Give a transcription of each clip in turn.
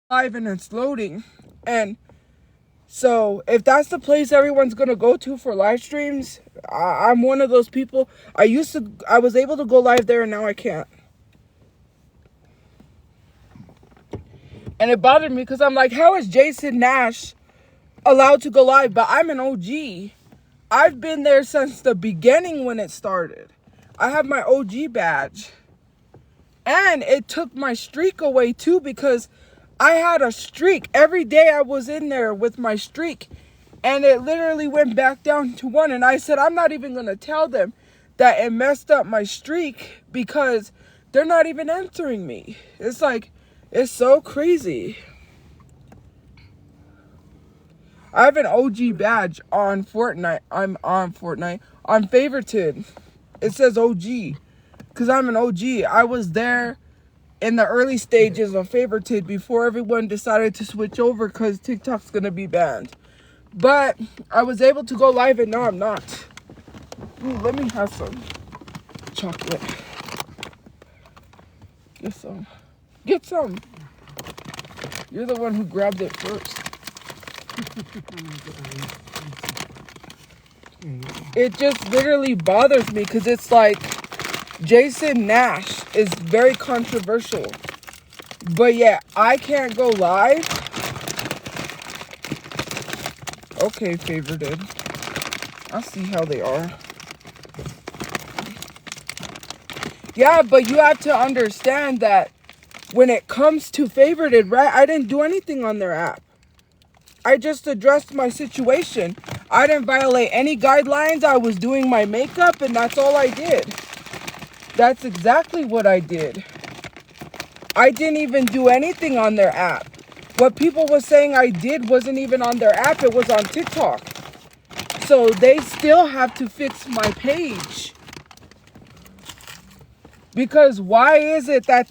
live and it's loading. And so if that's the place everyone's gonna go to for live streams, I'm one of those people. I was able to go live there and now I can't. And it bothered me because I'm like, how is Jason Nash allowed to go live? But I'm an OG. I've been there since the beginning when it started. I have my OG badge. And it took my streak away too, because I had a streak. Every day I was in there with my streak. And it literally went back down to 1. And I said, I'm not even going to tell them that it messed up my streak because they're not even answering me. It's like, it's so crazy. I have an OG badge on Fortnite. I'm on Fortnite. On Favorited. It says OG. Because I'm an OG. I was there in the early stages of Favorited before everyone decided to switch over because TikTok's going to be banned. But I was able to go live and now I'm not. Ooh, let me have some chocolate. Get some. Get some. You're the one who grabbed it first. It just literally bothers me because it's like Jason Nash is very controversial. But yeah, I can't go live. Okay, favorited. I'll see how they are. Yeah, but you have to understand that when it comes to favorited, right? I didn't do anything on their app. I just addressed my situation. I didn't violate any guidelines. I was doing my makeup and that's all I did. That's exactly what I did. I didn't even do anything on their app. What people were saying I did wasn't even on their app. It was on TikTok. So they still have to fix my page. Because why is it that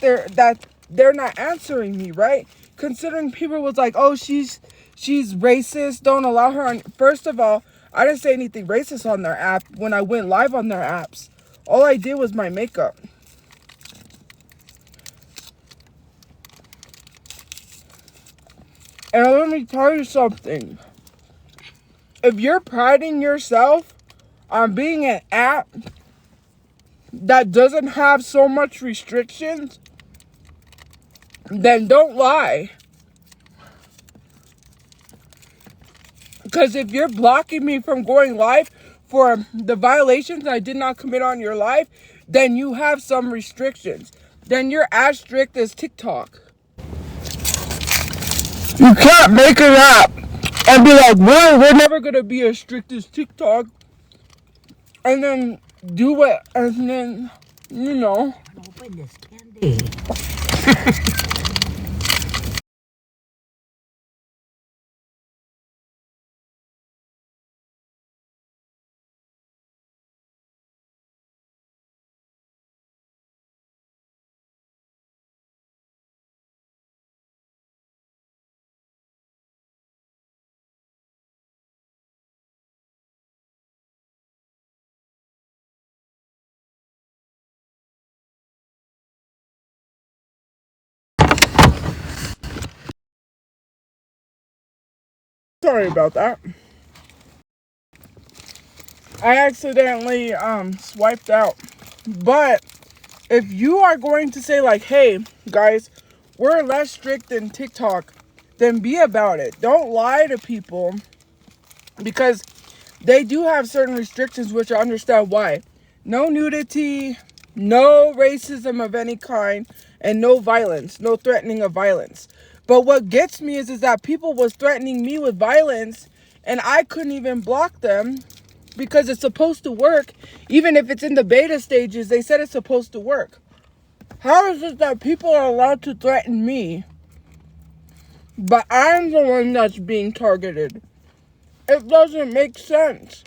they're not answering me, right? Considering people was like, oh, she's racist, don't allow her on. First of all, I didn't say anything racist on their app when I went live on their apps. All I did was my makeup. And let me tell you something. If you're priding yourself on being an app that doesn't have so much restrictions, then don't lie. Because if you're blocking me from going live for the violations I did not commit on your live, then you have some restrictions. Then you're as strict as TikTok. You can't make an app and be like, we're never going to be as strict as TikTok. And then do it, and then, you know. Open this candy. Sorry about that. I accidentally swiped out. But if you are going to say like, hey, guys, we're less strict than TikTok, then be about it. Don't lie to people because they do have certain restrictions, which I understand why. No nudity, no racism of any kind, and no violence, no threatening of violence. But what gets me is that people was threatening me with violence and I couldn't even block them because it's supposed to work. Even if it's in the beta stages, they said it's supposed to work. How is it that people are allowed to threaten me, but I'm the one that's being targeted? It doesn't make sense.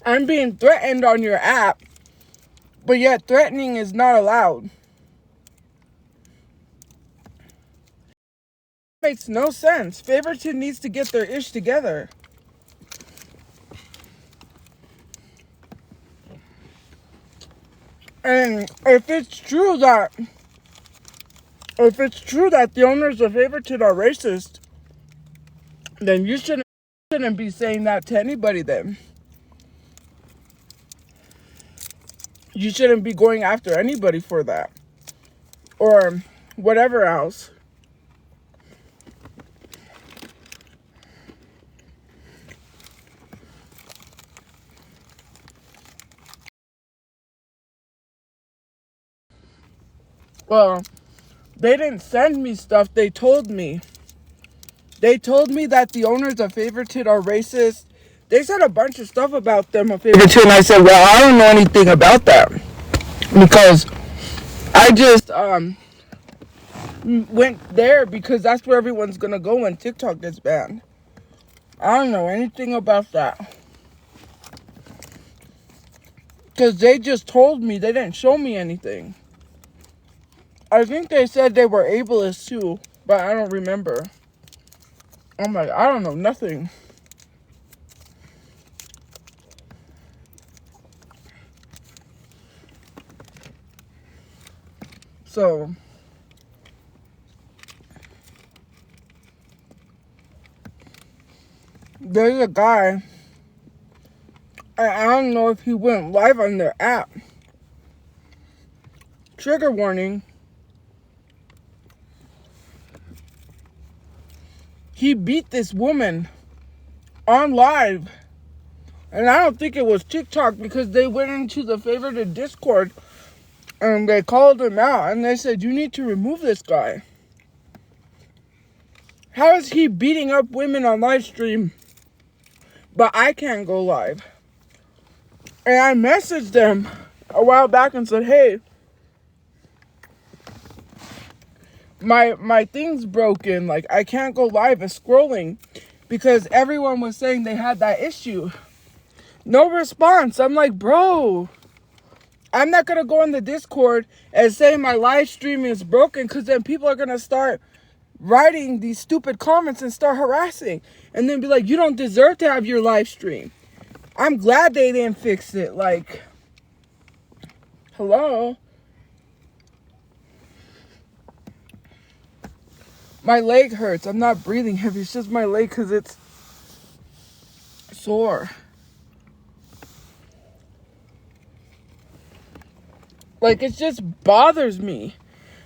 I'm being threatened on your app, but yet threatening is not allowed. Makes no sense. Favorited needs to get their ish together. And if it's true that the owners of Favorited are racist, then you shouldn't be saying that to anybody then. You shouldn't be going after anybody for that. Or whatever else. Well, they didn't send me stuff. They told me. They told me that the owners of Favorited are racist. They said a bunch of stuff about them of Favorited, and I said, well, I don't know anything about that. Because I just went there because that's where everyone's going to go when TikTok gets banned. I don't know anything about that. Because they just told me. They didn't show me anything. I think they said they were ableist too, but I don't remember. I'm like, I don't know nothing. So, there's a guy, I don't know if he went live on their app. Trigger warning. He beat this woman on live. And I don't think it was TikTok because they went into the Favorited Discord and they called him out and they said, you need to remove this guy. How is he beating up women on live stream, but I can't go live? And I messaged them a while back and said, hey, my thing's broken. Like, I can't go live. It's scrolling because everyone was saying they had that issue. No response. I'm like, bro, I'm not going to go in the Discord and say my live stream is broken because then people are going to start writing these stupid comments and start harassing and then be like, you don't deserve to have your live stream. I'm glad they didn't fix it. Like, hello? My leg hurts. I'm not breathing heavy. It's just my leg because it's sore. Like, it just bothers me.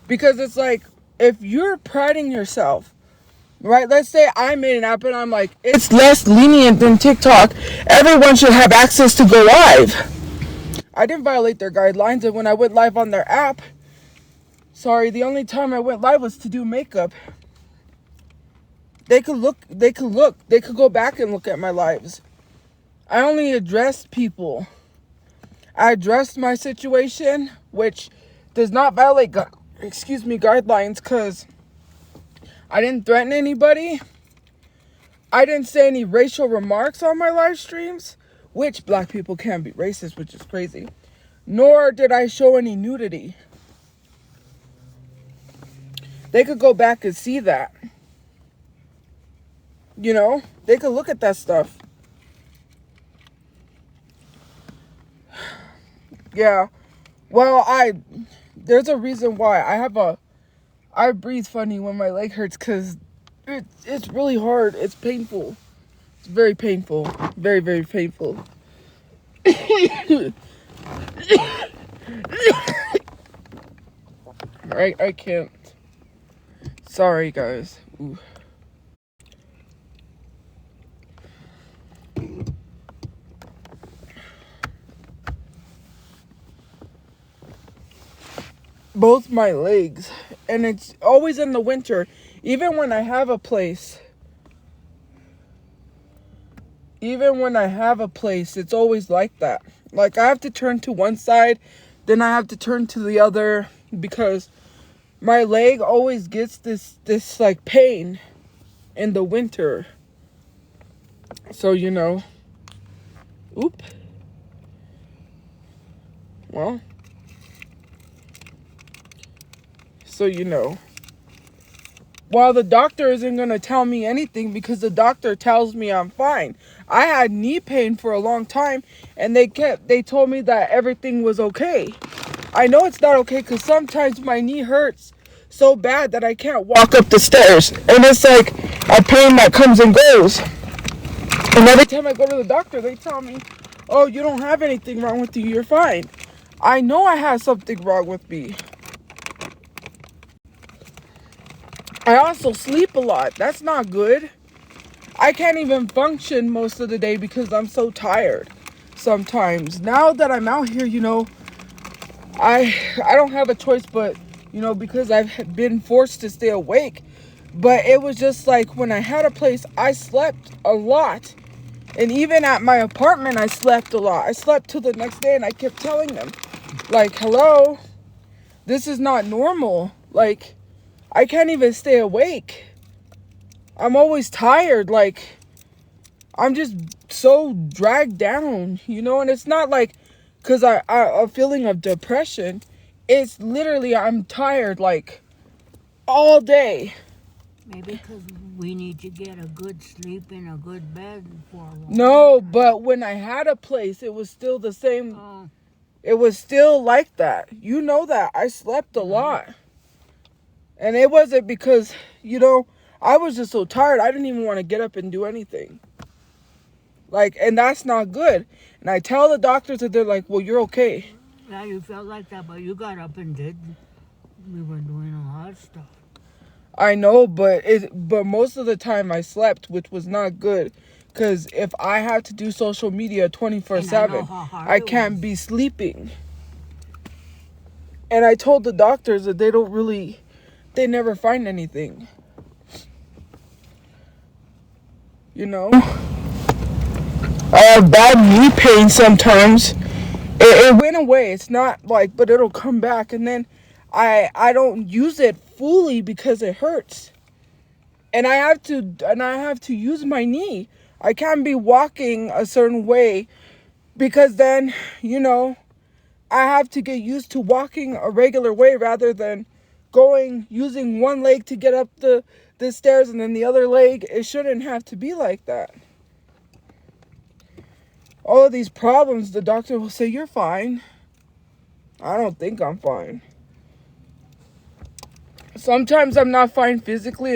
Because it's like, if you're priding yourself, right? Let's say I made an app and I'm like, it's less lenient than TikTok. Everyone should have access to go live. I didn't violate their guidelines. And when I went live on their app, sorry, the only time I went live was to do makeup. They could go back and look at my lives. I only addressed people. I addressed my situation, which does not violate, guidelines, because I didn't threaten anybody. I didn't say any racial remarks on my live streams, which black people can be racist, which is crazy. Nor did I show any nudity. They could go back and see that. You know, they could look at that stuff. Yeah. Well, there's a reason why. I breathe funny when my leg hurts because it's really hard. It's painful. It's very painful. Very, very painful. I can't. Sorry, guys. Ooh. Both my legs, and it's always in the winter. Even when I have a place, it's always like that. Like, I have to turn to one side, then I have to turn to the other because my leg always gets this like pain in the winter. So, you know, oop. Well, so you know. Well, the doctor isn't going to tell me anything because the doctor tells me I'm fine. I had knee pain for a long time and they told me that everything was okay. I know it's not okay because sometimes my knee hurts so bad that I can't walk up the stairs. And it's like a pain that comes and goes. And every time I go to the doctor, they tell me, oh, you don't have anything wrong with you. You're fine. I know I have something wrong with me. I also sleep a lot. That's not good. I can't even function most of the day because I'm so tired sometimes. Now that I'm out here, I don't have a choice but, because I've been forced to stay awake. But it was just like when I had a place, I slept a lot. And even at my apartment, I slept a lot. I slept till the next day and I kept telling them, like, hello, this is not normal. Like, I can't even stay awake. I'm always tired. Like, I'm just so dragged down, and it's not like because I a feeling of depression. It's literally I'm tired like all day. Maybe because we need to get a good sleep in a good bed for a while. No, but when I had a place, it was still the same. Oh. It was still like that. You know that. I slept a lot. And it wasn't because, I was just so tired. I didn't even want to get up and do anything. Like, and that's not good. And I tell the doctors that they're like, well, you're okay. Yeah, you felt like that, but you got up and did. We were doing a lot of stuff. I know, but most of the time I slept, which was not good. Because if I have to do social media 24/7, I can't be sleeping. And I told the doctors that they never find anything. I have bad knee pain sometimes. It went away. It's not like, but it'll come back. And then I don't use it fully because it hurts. And I have to use my knee. I can't be walking a certain way because then, I have to get used to walking a regular way rather than using one leg to get up the stairs and then the other leg. It shouldn't have to be like that. All of these problems, the doctor will say, you're fine. I don't think I'm fine. Sometimes I'm not fine physically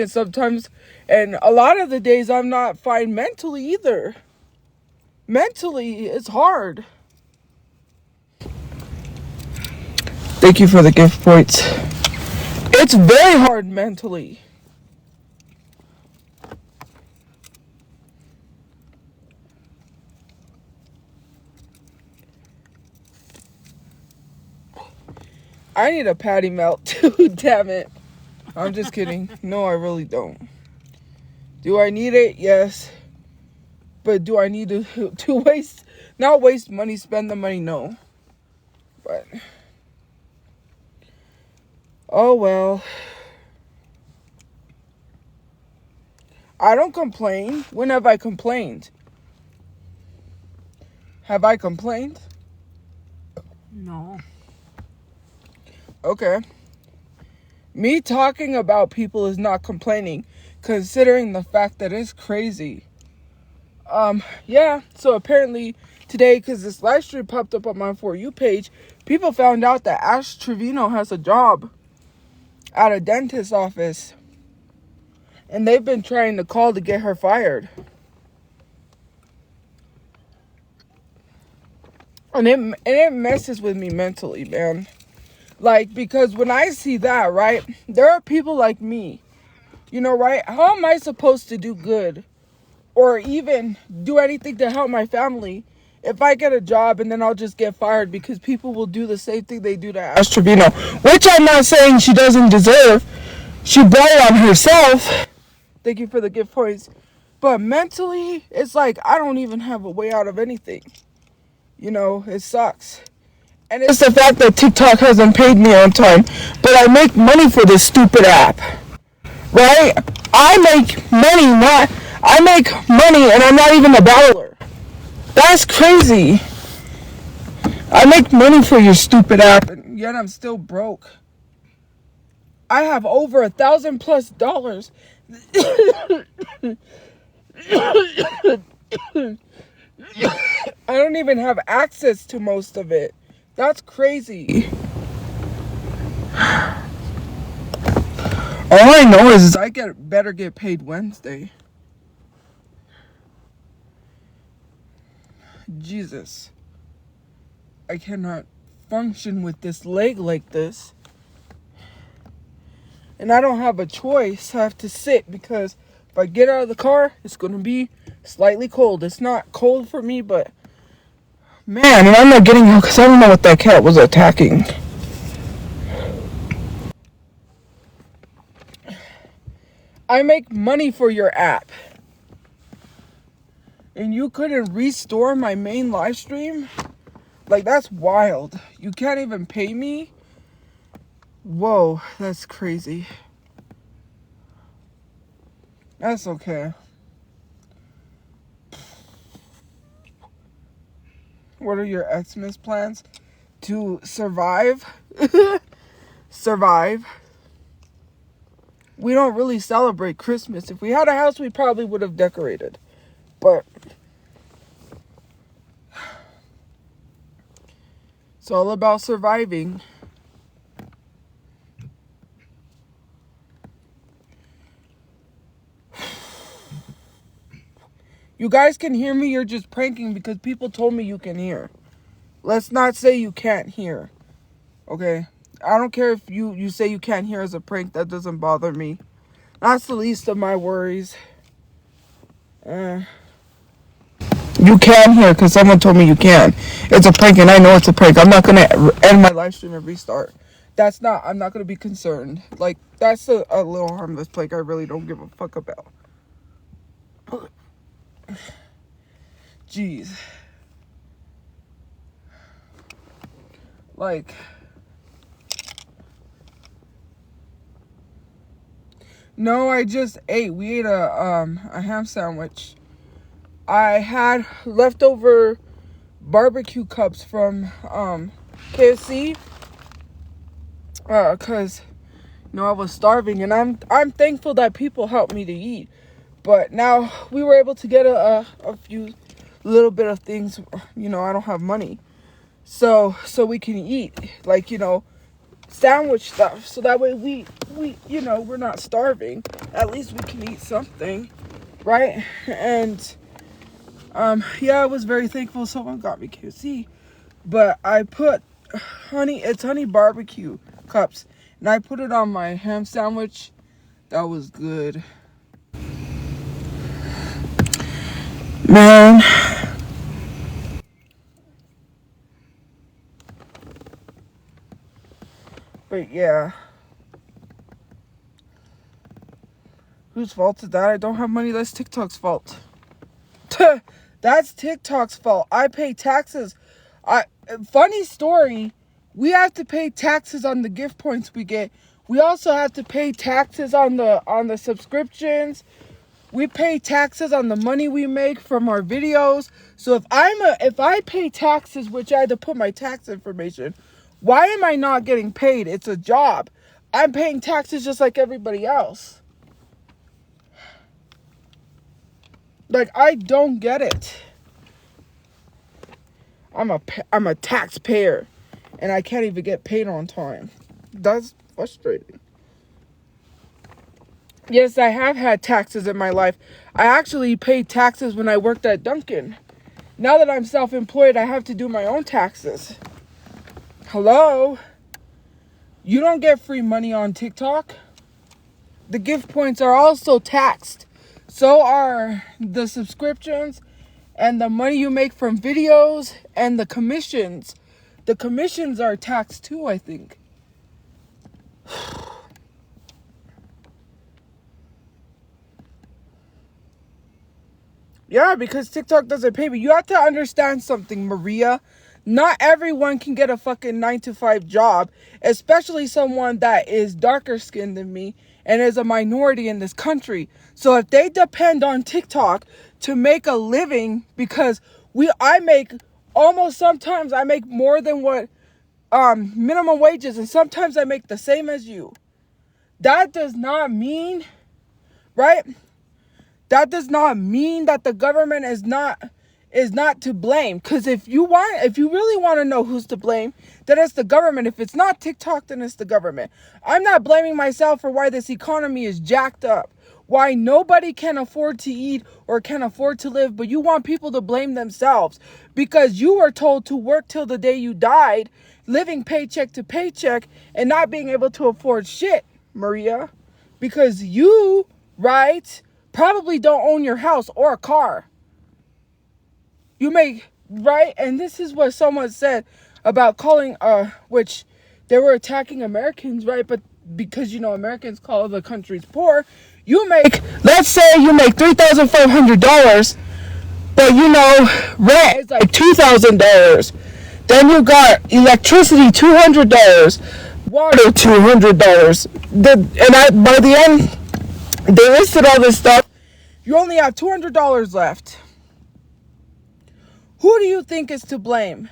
and a lot of the days I'm not fine mentally either. Mentally, it's hard. Thank you for the gift points. It's very hard mentally. I need a patty melt too, damn it. I'm just kidding. No, I really don't. Do I need it? Yes. But do I need to not waste money, spend the money? No. But, oh well. I don't complain. When have I complained? Have I complained? No. Okay. Me talking about people is not complaining, considering the fact that it's crazy. Yeah, so apparently today, because this live stream popped up on my For You page, people found out that Ash Trevino has a job at a dentist's office. And they've been trying to call to get her fired. And it messes with me mentally, man. Like, because when I see that, right, there are people like me, right? How am I supposed to do good or even do anything to help my family if I get a job and then I'll just get fired because people will do the same thing they do to Ash Trevino, which I'm not saying she doesn't deserve. She brought it on herself. Thank you for the gift points. But mentally, it's like I don't even have a way out of anything. It sucks. And it's the fact that TikTok hasn't paid me on time. But I make money for this stupid app. Right? I make money and I'm not even a dollar. That's crazy. I make money for your stupid app and yet I'm still broke. I have over $1,000+ I don't even have access to most of it. That's crazy. All I know is I better get paid Wednesday. Jesus. I cannot function with this leg like this. And I don't have a choice. I have to sit because if I get out of the car, it's going to be slightly cold. It's not cold for me, but man, and I'm not getting out because I don't know what that cat was attacking. I make money for your app. And you couldn't restore my main live stream? Like, that's wild. You can't even pay me? Whoa, that's crazy. That's okay. What are your Xmas plans? To survive? Survive. We don't really celebrate Christmas. If we had a house, we probably would have decorated. But it's all about surviving. You guys can hear me, you're just pranking because people told me you can hear. Let's not say you can't hear. Okay? I don't care if you say you can't hear as a prank. That doesn't bother me. That's the least of my worries. You can hear because someone told me you can. It's a prank and I know it's a prank. I'm not going to end my live stream and restart. I'm not going to be concerned. Like, that's a little harmless prank I really don't give a fuck about. Jeez. Like, no, I just ate. We ate a ham sandwich. I had leftover barbecue cups from KFC. Cause I was starving, and I'm thankful that people helped me to eat. But now we were able to get a few little bit of things. I don't have money, so we can eat, like, sandwich stuff. So that way we we're not starving. At least we can eat something, right? And yeah, I was very thankful someone got me KFC. But I put honey barbecue cups, and I put it on my ham sandwich. That was good. Man. But yeah. Whose fault is that? I don't have money. That's TikTok's fault. That's TikTok's fault. I pay taxes. Funny story. We have to pay taxes on the gift points we get. We also have to pay taxes on the subscriptions. We pay taxes on the money we make from our videos. So if I pay taxes, which I had to put my tax information, why am I not getting paid? It's a job. I'm paying taxes just like everybody else. Like, I don't get it. I'm a taxpayer, and I can't even get paid on time. That's frustrating. Yes, I have had taxes in my life. I actually paid taxes when I worked at Dunkin'. Now that I'm self-employed, I have to do my own taxes. Hello? You don't get free money on TikTok. The gift points are also taxed. So are the subscriptions and the money you make from videos and the commissions. The commissions are taxed too, I think. Yeah, because TikTok doesn't pay me. You have to understand something, Maria. Not everyone can get a fucking 9-to-5 job, especially someone that is darker skinned than me and is a minority in this country. So if they depend on TikTok to make a living, because sometimes I make more than what minimum wages, and sometimes I make the same as you. That does not mean, right? That does not mean that the government is not to blame. Because if you really want to know who's to blame, then it's the government. If it's not TikTok, then it's the government. I'm not blaming myself for why this economy is jacked up, why nobody can afford to eat or can afford to live, but you want people to blame themselves because you were told to work till the day you died, living paycheck to paycheck and not being able to afford shit, Maria, because you, right, probably don't own your house or a car. You make, right? And this is what someone said about calling, which they were attacking Americans, right? But because, you know, Americans call the countries poor, you make, let's say you make $3,500, but, you know, rent is like $2,000. Then you got electricity, $200, water, $200. By the end, they listed all this stuff. You only have $200 left. Who do you think is to blame?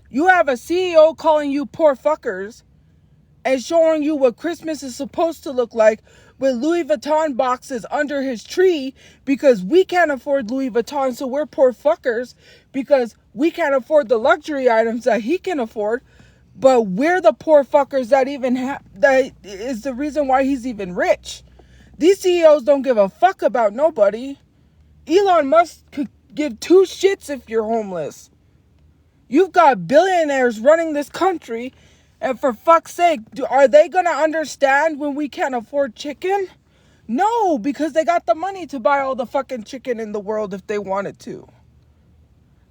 You have a CEO calling you poor fuckers and showing you what Christmas is supposed to look like with Louis Vuitton boxes under his tree because we can't afford Louis Vuitton, so we're poor fuckers because we can't afford the luxury items that he can afford, but we're the poor fuckers that that is the reason why he's even rich. These CEOs don't give a fuck about nobody. Elon Musk could give two shits if you're homeless. You've got billionaires running this country, and for fuck's sake, are they gonna understand when we can't afford chicken? No, because they got the money to buy all the fucking chicken in the world if they wanted to.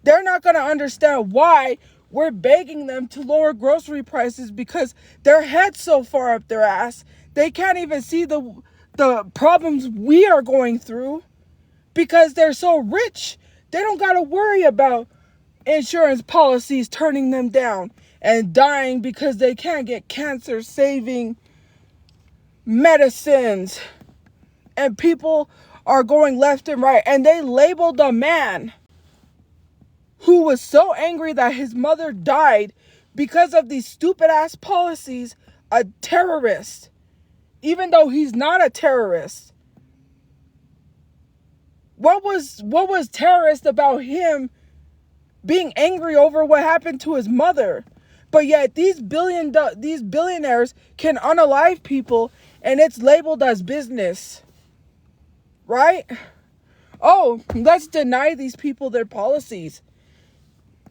They're not gonna understand why we're begging them to lower grocery prices because their head's so far up their ass, they can't even see the problems we are going through because they're so rich. They don't gotta worry about insurance policies turning them down and dying because they can't get cancer saving medicines. And people are going left and right. And they labeled a man who was so angry that his mother died because of these stupid ass policies a terrorist, even though he's not a terrorist. What was terrorist about him being angry over what happened to his mother? But yet these billionaires can unalive people and it's labeled as business. Right? Oh, let's deny these people their policies.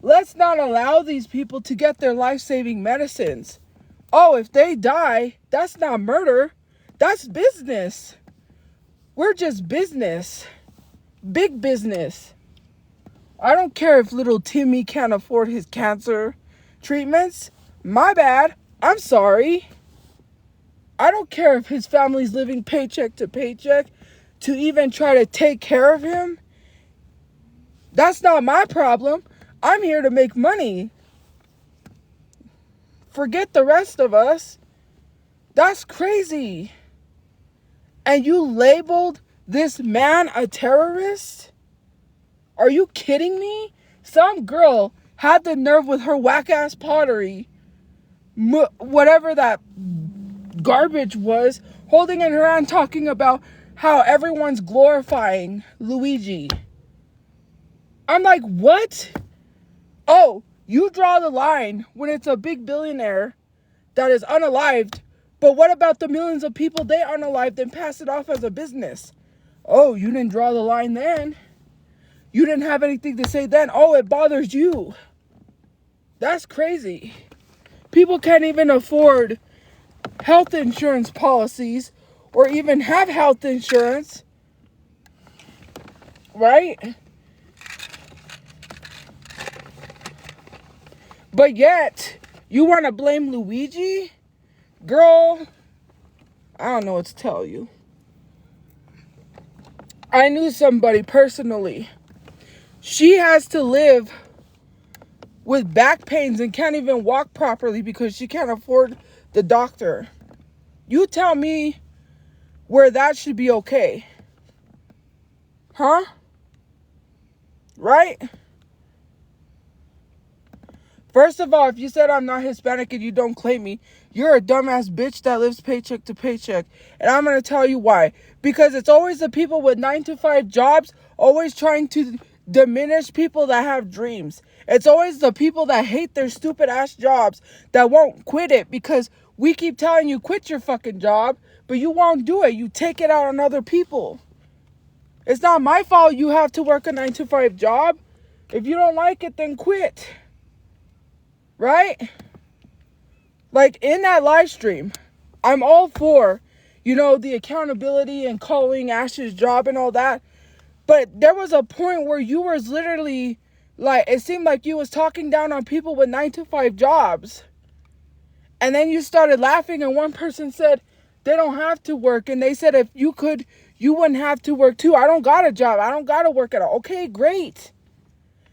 Let's not allow these people to get their life-saving medicines. Oh, if they die, that's not murder. That's business. We're just business. Big business. I don't care if little Timmy can't afford his cancer treatments. My bad. I'm sorry. I don't care if his family's living paycheck to paycheck to even try to take care of him. That's not my problem. I'm here to make money. Forget the rest of us. That's crazy. And you labeled this man a terrorist? Are you kidding me? Some girl had the nerve with her whack-ass pottery, whatever that garbage was, holding in her hand talking about how everyone's glorifying Luigi. I'm like, what? Oh, you draw the line when it's a big billionaire that is unalived, but what about the millions of people they unalived and pass it off as a business? Oh, you didn't draw the line then. You didn't have anything to say then. Oh, it bothers you. That's crazy. People can't even afford health insurance policies or even have health insurance. Right? But yet, you want to blame Luigi? Girl, I don't know what to tell you. I knew somebody personally. She has to live with back pains and can't even walk properly because she can't afford the doctor. You tell me where that should be okay. Huh? Right? First of all, if you said I'm not Hispanic and you don't claim me, you're a dumbass bitch that lives paycheck to paycheck. And I'm going to tell you why. Because it's always the people with 9-to-5 jobs always trying to diminish people that have dreams. It's always the people that hate their stupid ass jobs that won't quit it, because we keep telling you quit your fucking job, but you won't do it. You take it out on other people. It's not my fault you have to work a 9-to-5 job. If you don't like it, then quit. Right? Like in that live stream, I'm all for, the accountability and calling Ash's job and all that. But there was a point where you was literally, like, it seemed like you was talking down on people with 9-to-5 jobs. And then you started laughing, and one person said they don't have to work. And they said if you could, you wouldn't have to work too. I don't got a job. I don't got to work at all. Okay, great.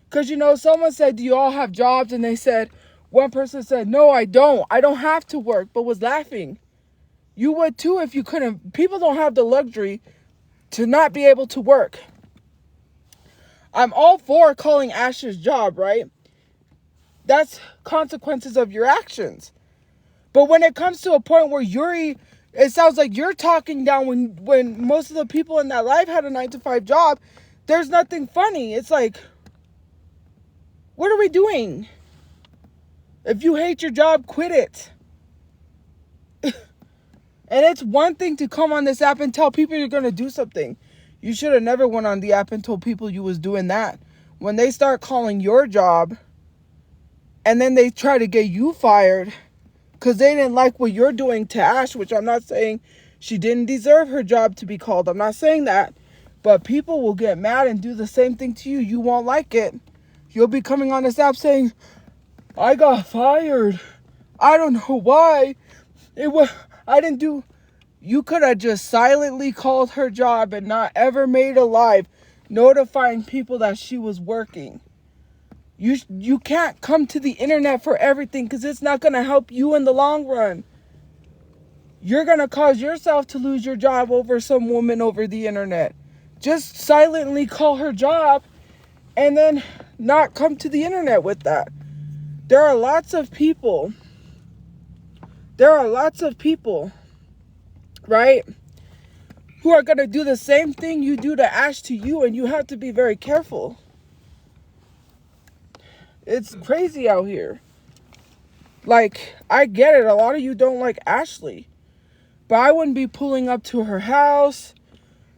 Because, someone said, do you all have jobs? And they said, one person said, no, I don't. I don't have to work, but was laughing. You would too if you couldn't. People don't have the luxury to not be able to work. I'm all for calling Ash's job, right? That's consequences of your actions. But when it comes to a point where it sounds like you're talking down when most of the people in that live had a 9-to-5 job, there's nothing funny. It's like, what are we doing? If you hate your job, quit it. And it's one thing to come on this app and tell people you're going to do something. You should have never went on the app and told people you was doing that. When they start calling your job and then they try to get you fired because they didn't like what you're doing to Ash, which I'm not saying she didn't deserve her job to be called. I'm not saying that. But people will get mad and do the same thing to you. You won't like it. You'll be coming on this app saying, I got fired. I don't know why. I didn't do. You could have just silently called her job and not ever made a live notifying people that she was working. You can't come to the internet for everything, because it's not going to help you in the long run. You're going to cause yourself to lose your job over some woman over the internet. Just silently call her job and then not come to the internet with that. There are lots of people, right, who are going to do the same thing you do to Ash to you, and you have to be very careful. It's crazy out here. Like, I get it. A lot of you don't like Ashley. But I wouldn't be pulling up to her house,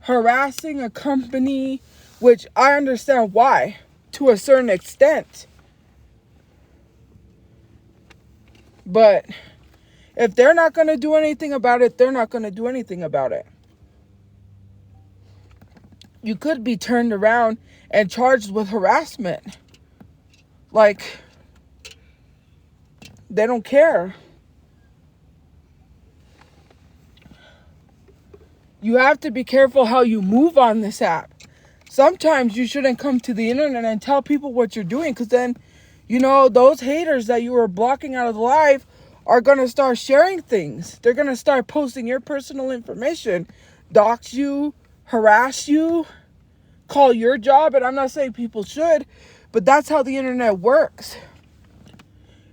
harassing a company, which I understand why, to a certain extent. But if they're not going to do anything about it, they're not going to do anything about it. You could be turned around and charged with harassment. Like, they don't care. You have to be careful how you move on this app. Sometimes you shouldn't come to the internet and tell people what you're doing, because then, those haters that you were blocking out of the live are going to start sharing things. They're going to start posting your personal information, dox you, harass you, call your job. And I'm not saying people should, but that's how the internet works.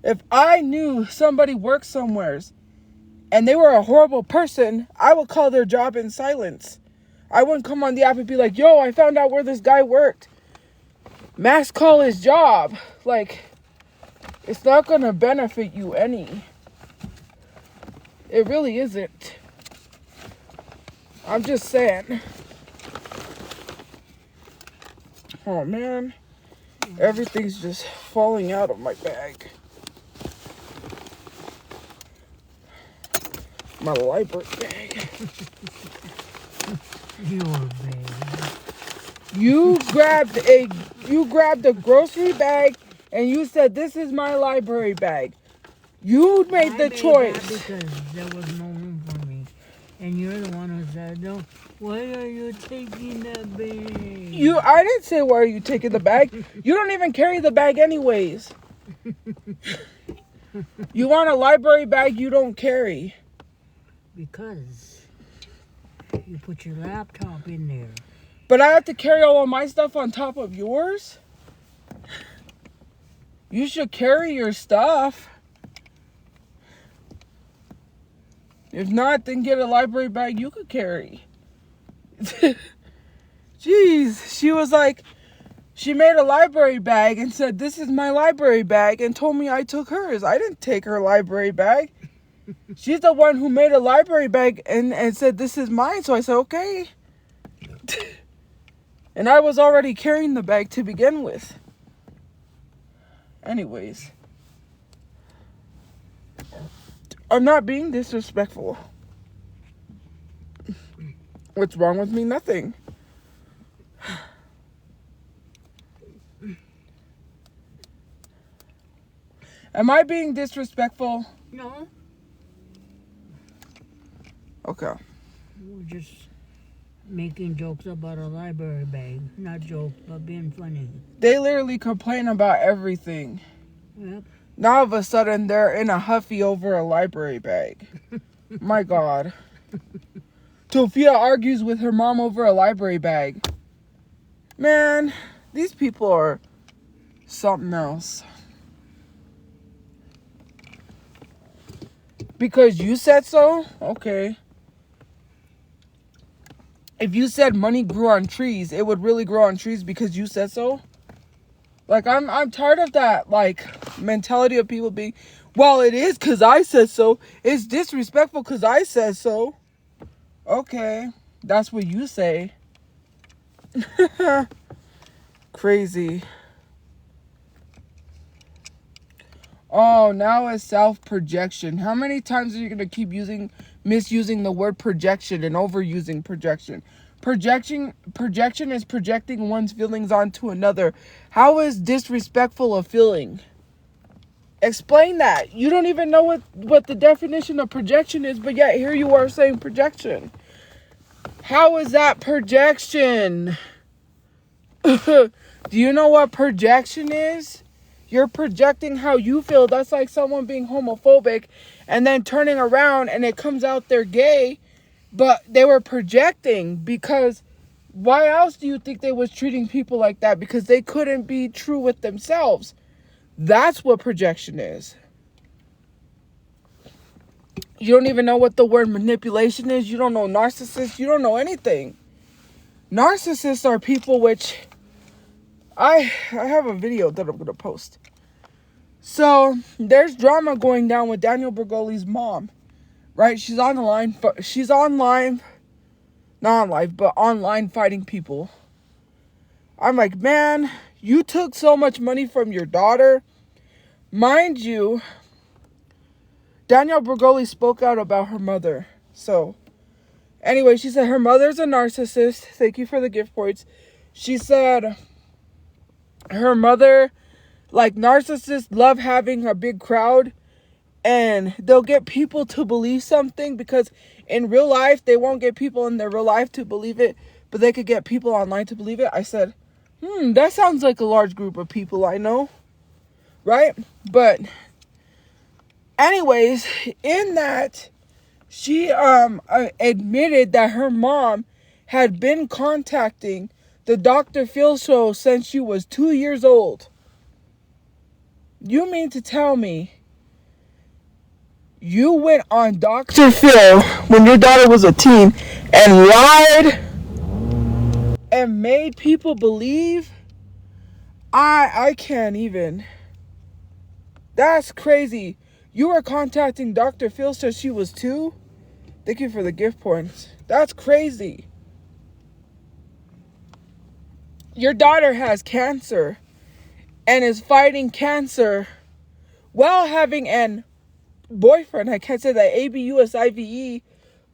If I knew somebody worked somewheres and they were a horrible person, I would call their job in silence. I wouldn't come on the app and be like, yo, I found out where this guy worked. Mass call his job. Like, it's not going to benefit you any. It really isn't. I'm just saying. Oh, man. Everything's just falling out of my bag. My library bag. Your bag. You grabbed a grocery bag and you said, this is my library bag. You made the choice. Because there was no room for me. And you're the one who said, no, why are you taking that bag? I didn't say, why are you taking the bag? You don't even carry the bag anyways. You want a library bag you don't carry. Because you put your laptop in there. But I have to carry all of my stuff on top of yours? You should carry your stuff. If not, then get a library bag you could carry. Jeez. She was like, She made a library bag and said, "This is my library bag," and told me I took hers. I didn't take her library bag. She's the one who made a library bag and said, "This is mine." So I said, okay. And I was already carrying the bag to begin with. Anyways. I'm not being disrespectful. What's wrong with me? Nothing. Am I being disrespectful? No. Okay. We're just making jokes about a library bag. Not jokes, but being funny. They literally complain about everything. Yep. Now all of a sudden they're in a huffy over a library bag. My God. Tophia argues with her mom over a library bag. Man, these people are something else. Because you said so? Okay. If you said money grew on trees, it would really grow on trees because you said so? Like, I'm tired of that, like, mentality of people being, well, it is because I said so. It's disrespectful because I said so. Okay. That's what you say. Crazy. Oh, now it's self-projection. How many times are you going to keep misusing the word projection and overusing projection? Projection is projecting one's feelings onto another. How is disrespectful a feeling? Explain that. You don't even know what the definition of projection is, but yet here you are saying projection. How is that projection? Do you know what projection is? You're projecting how you feel. That's like someone being homophobic and then turning around and it comes out they're gay, but they were projecting because why else do you think they was treating people like that? Because they couldn't be true with themselves. That's what projection is. You don't even know what the word manipulation is. You don't know narcissists. You don't know anything. Narcissists are people which I have a video that I'm going to post. So, there's drama going down with Daniel Bergoli's mom. Right? She's on the line. She's online. Not on live, but online fighting people. I'm like, man, you took so much money from your daughter. Mind you, Daniel Bergoli spoke out about her mother. So, anyway, she said her mother's a narcissist. Thank you for the gift points. She said her mother, like, narcissists love having a big crowd and they'll get people to believe something because in real life they won't get people in their real life to believe it, but they could get people online to believe it. I said, that sounds like a large group of people I know, right? But anyways, in that, she admitted that her mom had been contacting the Dr. Phil show since she was 2 years old. You mean to tell me you went on Dr. Phil when your daughter was a teen and lied and made people believe? I can't even. That's crazy. You were contacting Dr. Phil since she was 2? Thank you for the gift points. That's crazy. Your daughter has cancer and is fighting cancer while having an boyfriend. I can't say that, ABUSIVE,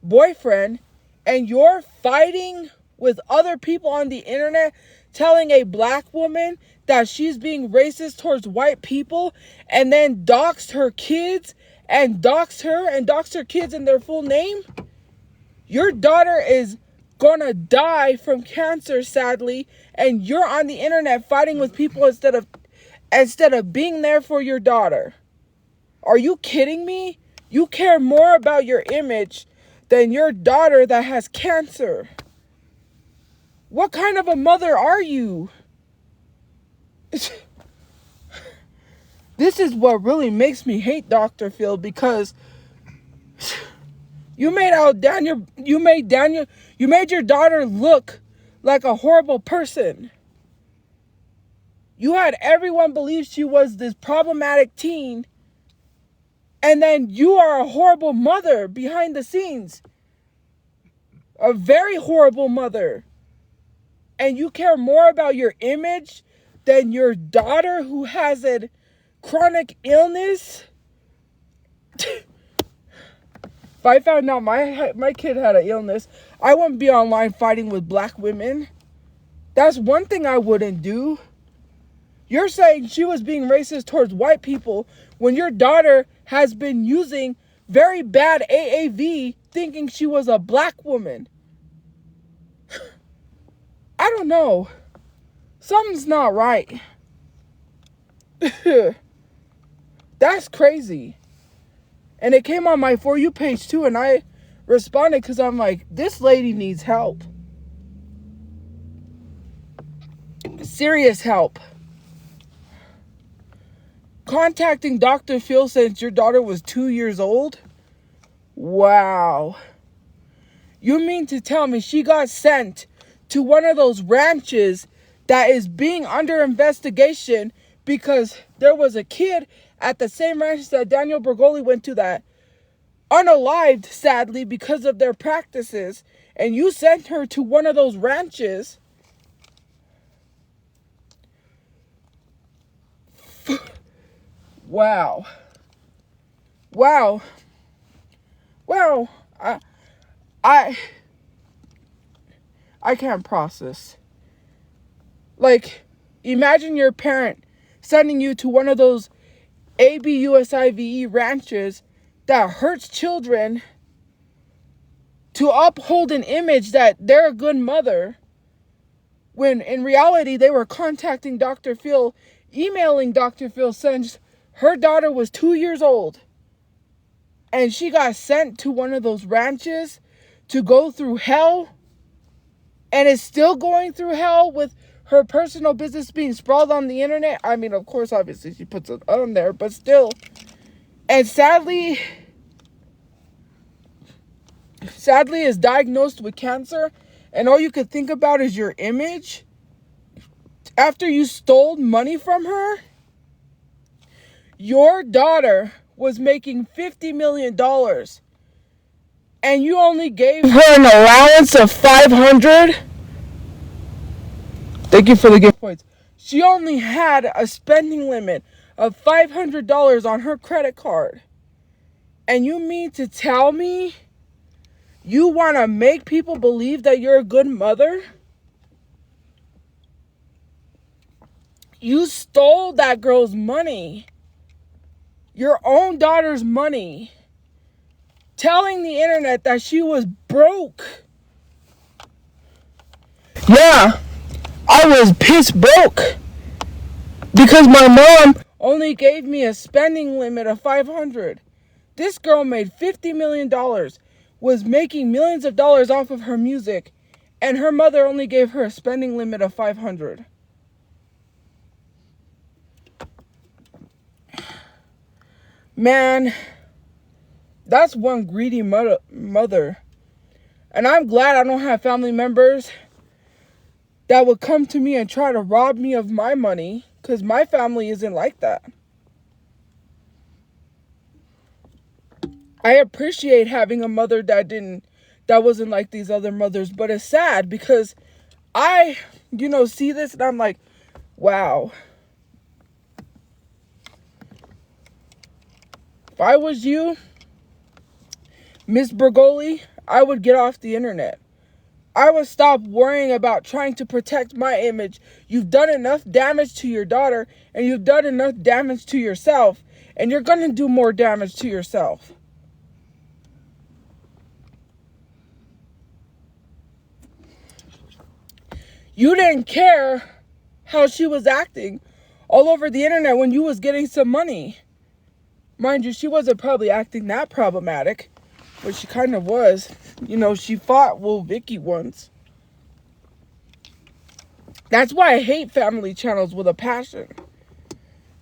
boyfriend, and you're fighting with other people on the internet telling a black woman that she's being racist towards white people and then doxed her kids and doxed her kids in their full name? Your daughter is gonna die from cancer, sadly, and you're on the internet fighting with people instead of being there for your daughter. Are you kidding me? You care more about your image than your daughter that has cancer. What kind of a mother are you? This is what really makes me hate Dr. Phil, because you made your daughter look like a horrible person. You had everyone believe she was this problematic teen. And then you are a horrible mother behind the scenes. A very horrible mother. And you care more about your image than your daughter who has a chronic illness. If I found out my kid had an illness, I wouldn't be online fighting with black women. That's one thing I wouldn't do. You're saying she was being racist towards white people when your daughter has been using very bad AAV thinking she was a black woman. I don't know. Something's not right. That's crazy. And it came on my For You page too, and I responded because I'm like, this lady needs help. Serious help. Contacting Dr. Phil since your daughter was 2 years old? Wow. You mean to tell me she got sent to one of those ranches that is being under investigation because there was a kid at the same ranch that Daniel Bergoli went to that unalived, sadly, because of their practices, and you sent her to one of those ranches? Wow. Wow. Well, I can't process. Like, imagine your parent sending you to one of those ABUSIVE ranches that hurts children to uphold an image that they're a good mother, when in reality they were contacting Dr. Phil, emailing Dr. Phil since her daughter was 2 years old. And she got sent to one of those ranches to go through hell. And is still going through hell with her personal business being sprawled on the internet. I mean, of course, obviously she puts it on there, but still. And sadly is diagnosed with cancer. And all you could think about is your image. After you stole money from her, your daughter was making $50 million. And you only gave her an allowance of $500. Thank you for the gift points. She only had a spending limit of $500 on her credit card. And you mean to tell me you want to make people believe that you're a good mother? You stole that girl's money. Your own daughter's money. Telling the internet that she was broke. Yeah, I was piss broke. Because my mom only gave me a spending limit of $500. This girl made $50 million. Was making millions of dollars off of her music. And her mother only gave her a spending limit of $500. Man, that's one greedy mother. And I'm glad I don't have family members that would come to me and try to rob me of my money, because my family isn't like that. I appreciate having a mother that wasn't like these other mothers, but it's sad because I, see this and I'm like, wow. If I was you, Miss Bergoli, I would get off the internet. I would stop worrying about trying to protect my image. You've done enough damage to your daughter, and you've done enough damage to yourself, and you're going to do more damage to yourself. You didn't care how she was acting all over the internet when you was getting some money. Mind you, she wasn't probably acting that problematic, but she kind of was. She fought Will Vicky once. That's why I hate family channels with a passion.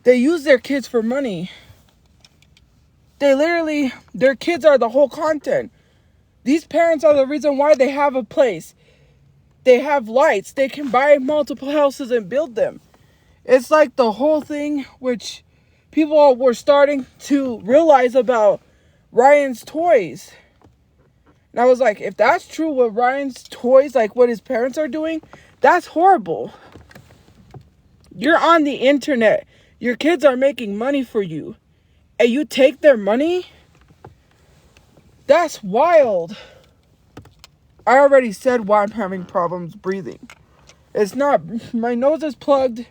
They use their kids for money. Their kids are the whole content. These parents are the reason why they have a place. They have lights. They can buy multiple houses and build them. It's like the whole thing which people were starting to realize about Ryan's toys. And I was like, if that's true with Ryan's toys, like what his parents are doing, that's horrible. You're on the internet. Your kids are making money for you. And you take their money? That's wild. I already said why I'm having problems breathing. It's not, my nose is plugged.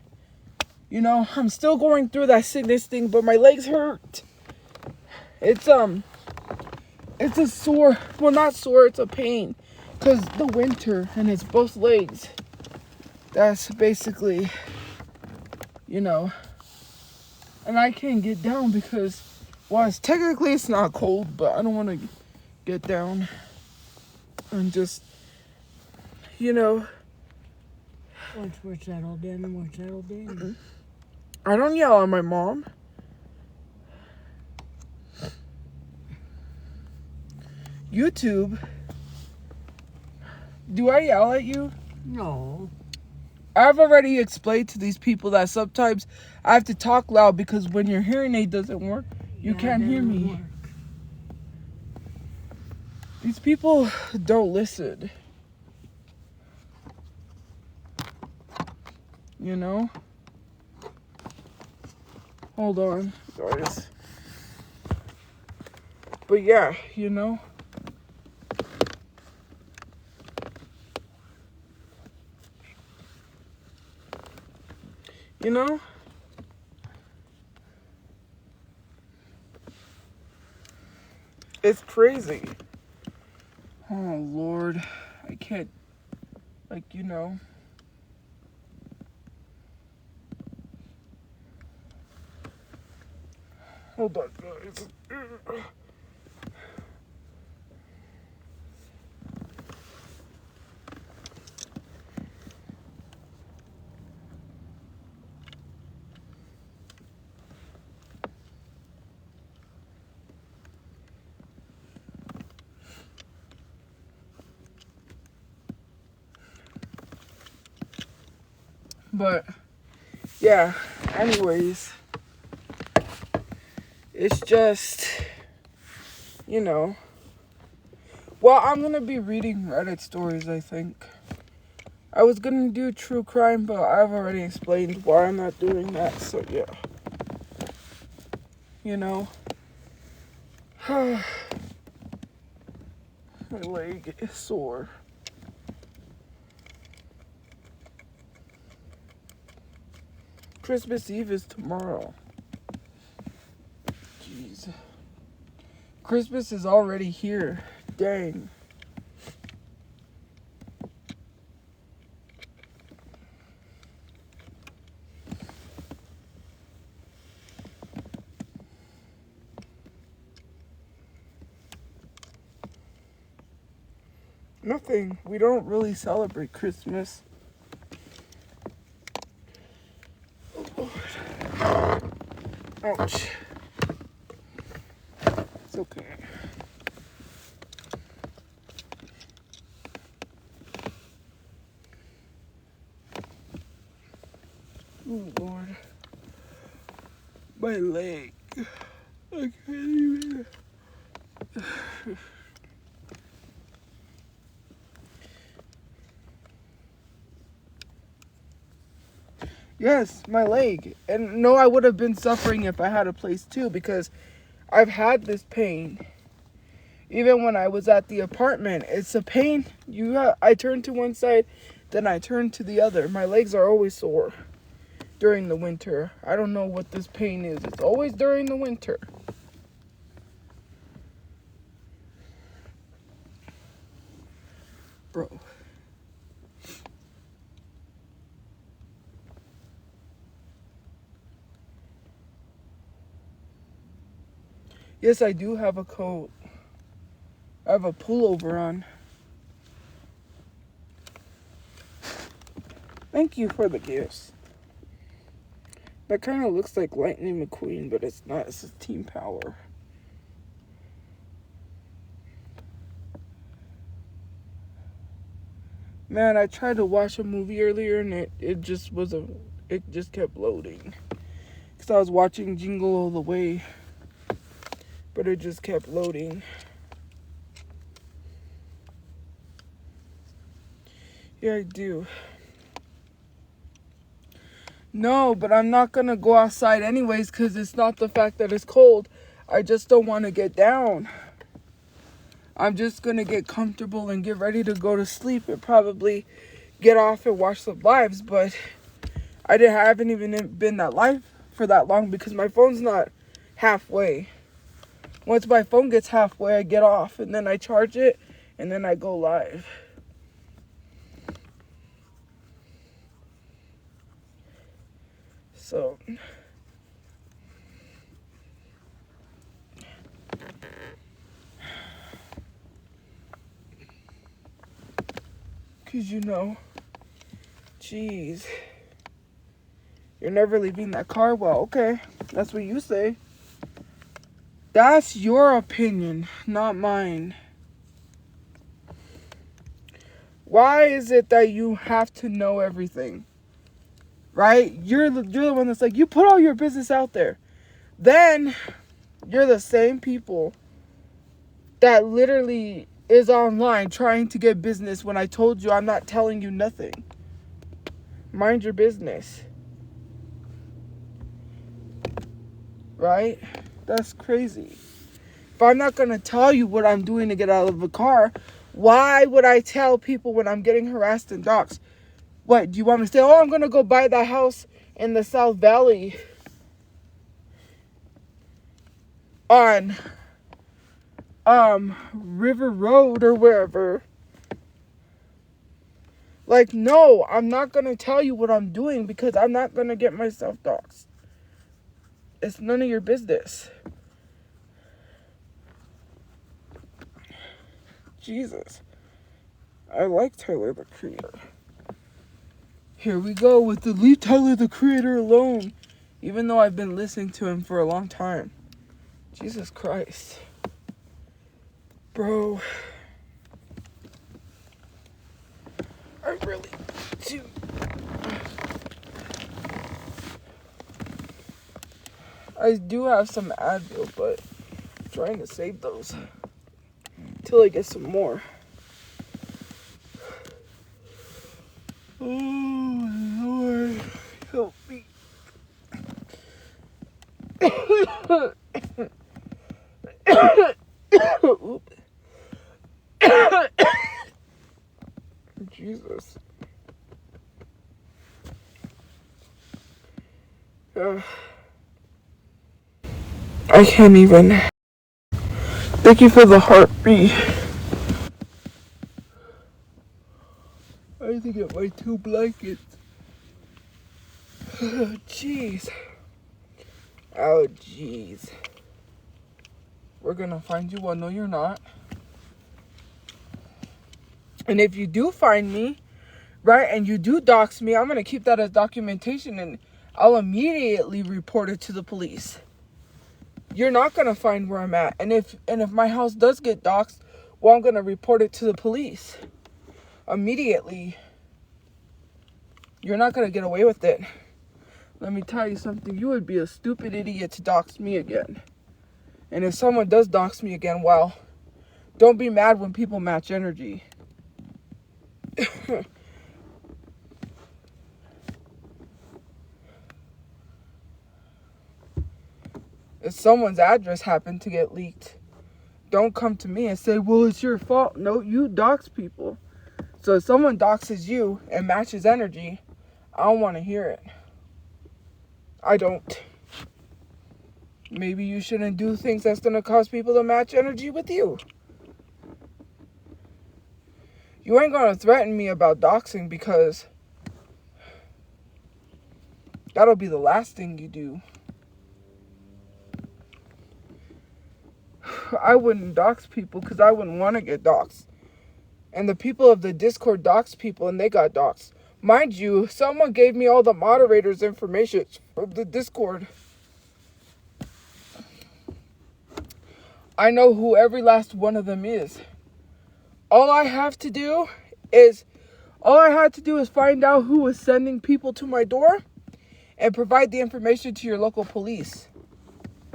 You know, I'm still going through that sickness thing, but my legs hurt. It's a sore, well not sore, it's a pain. Because the winter, and it's both legs. That's basically, you know. And I can't get down because, well, technically it's not cold, but I don't want to get down. And just, you know. Once we're settled in, we're settled in. I don't yell at my mom. YouTube. Do I yell at you? No. I've already explained to these people that sometimes I have to talk loud because when your hearing aid doesn't work, you can't hear me. Work. These people don't listen. You know? Hold on, guys. But yeah, you know? You know? It's crazy. Oh, Lord. I can't, like, you know. Hold on, guys. But, yeah, anyways, it's just, you know, well, I'm going to be reading Reddit stories, I think. I was going to do true crime, but I've already explained why I'm not doing that, so yeah. You know, my leg is sore. Christmas Eve is tomorrow. Jeez. Christmas is already here. Dang. Nothing. We don't really celebrate Christmas. Ouch. It's okay. Oh, Lord. My leg. I can't even. Yes, my leg. And no, I would have been suffering if I had a place too, because I've had this pain. Even when I was at the apartment, it's a pain. I turn to one side, then I turn to the other. My legs are always sore during the winter. I don't know what this pain is. It's always during the winter. Bro. Yes, I do have a coat. I have a pullover on. Thank you for the gifts. That kind of looks like Lightning McQueen, but it's not. It's just Team Power. Man, I tried to watch a movie earlier and it just wasn't it just kept loading. Because I was watching Jingle All the Way. But it just kept loading. Yeah, I do. No, but I'm not going to go outside anyways because it's not the fact that it's cold. I just don't want to get down. I'm just going to get comfortable and get ready to go to sleep and probably get off and watch some lives. But I haven't even been that live for that long because my phone's not halfway. Once my phone gets halfway, I get off and then I charge it and then I go live. So, because jeez, you're never leaving that car. Well, okay, that's what you say. That's your opinion, not mine. Why is it that you have to know everything? Right? You're the one that's like, you put all your business out there. Then you're the same people that literally is online trying to get business when I told you I'm not telling you nothing. Mind your business. Right? That's crazy. If I'm not going to tell you what I'm doing to get out of the car, why would I tell people when I'm getting harassed and doxxed? What, do you want me to say, oh, I'm going to go buy that house in the South Valley on River Road or wherever? Like, no, I'm not going to tell you what I'm doing because I'm not going to get myself doxxed. It's none of your business. Jesus. I like Tyler, the Creator. Here we go with the Leave Tyler, the Creator alone. Even though I've been listening to him for a long time. Jesus Christ. Bro. I really do. I do have some Advil, but I'm trying to save those till I get some more. Oh, Lord, help me. Jesus. I can't even. Thank you for the heartbeat. I need to get my 2 blankets. Oh, jeez. Oh, jeez. We're gonna find you one. No, you're not. And if you do find me, right, and you do dox me, I'm gonna keep that as documentation and I'll immediately report it to the police. You're not gonna find where I'm at. And if my house does get doxed, well, I'm gonna report it to the police immediately. You're not gonna get away with it. Let me tell you something. You would be a stupid idiot to dox me again. And if someone does dox me again, well, don't be mad when people match energy. If someone's address happened to get leaked, don't come to me and say, well, it's your fault. No, you dox people. So if someone doxes you and matches energy, I don't want to hear it. I don't. Maybe you shouldn't do things that's going to cause people to match energy with you. You ain't going to threaten me about doxing because that'll be the last thing you do. I wouldn't dox people because I wouldn't want to get doxed. And the people of the Discord doxed people and they got doxed. Mind you, someone gave me all the moderators' information from the Discord. I know who every last one of them is. All I had to do is find out who was sending people to my door and provide the information to your local police.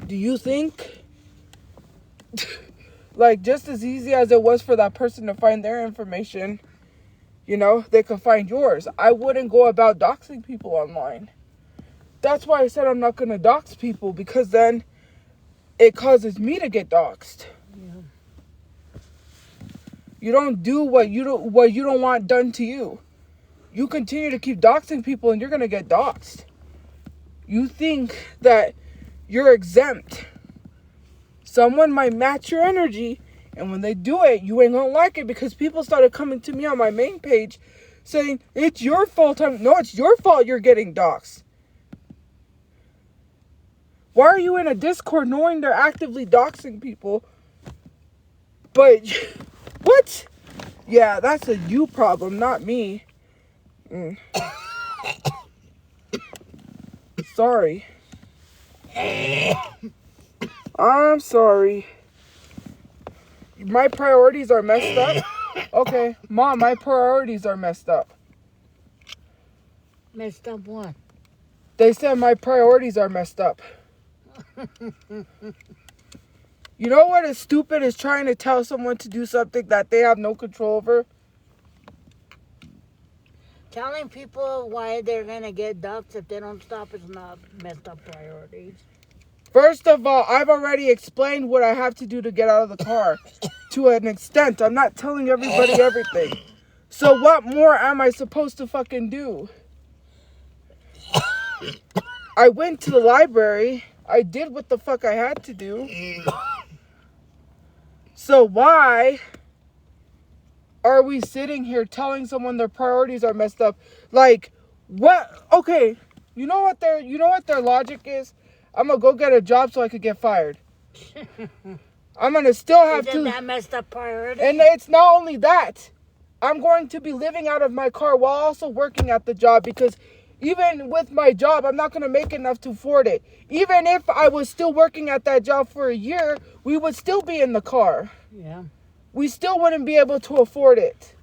Do you think, like, just as easy as it was for that person to find their information, you know, they could find yours? I wouldn't go about doxing people online. That's why I said I'm not going to dox people, because then it causes me to get doxed. Yeah. You don't do what you don't want done to you. You continue to keep doxing people and you're going to get doxed. You think that you're exempt. Someone might match your energy, and when they do it, you ain't going to like it, because people started coming to me on my main page saying, it's your fault. No, it's your fault you're getting doxed. Why are you in a Discord knowing they're actively doxing people? But, what? Yeah, that's a you problem, not me. Sorry. I'm sorry. My priorities are messed up? Okay, Mom, my priorities are messed up. Messed up what? They said my priorities are messed up. You know what is stupid is trying to tell someone to do something that they have no control over? Telling people why they're going to get doxxed if they don't stop is not messed up priorities. First of all, I've already explained what I have to do to get out of the car. To an extent. I'm not telling everybody everything. So what more am I supposed to fucking do? I went to the library. I did what the fuck I had to do. So why are we sitting here telling someone their priorities are messed up? Like, what? Okay, you know what their logic is? I'm gonna go get a job so I could get fired. I'm gonna still have Isn't that messed up priority? And it's not only that. I'm going to be living out of my car while also working at the job, because even with my job, I'm not going to make enough to afford it. Even if I was still working at that job for a year, we would still be in the car. Yeah. We still wouldn't be able to afford it.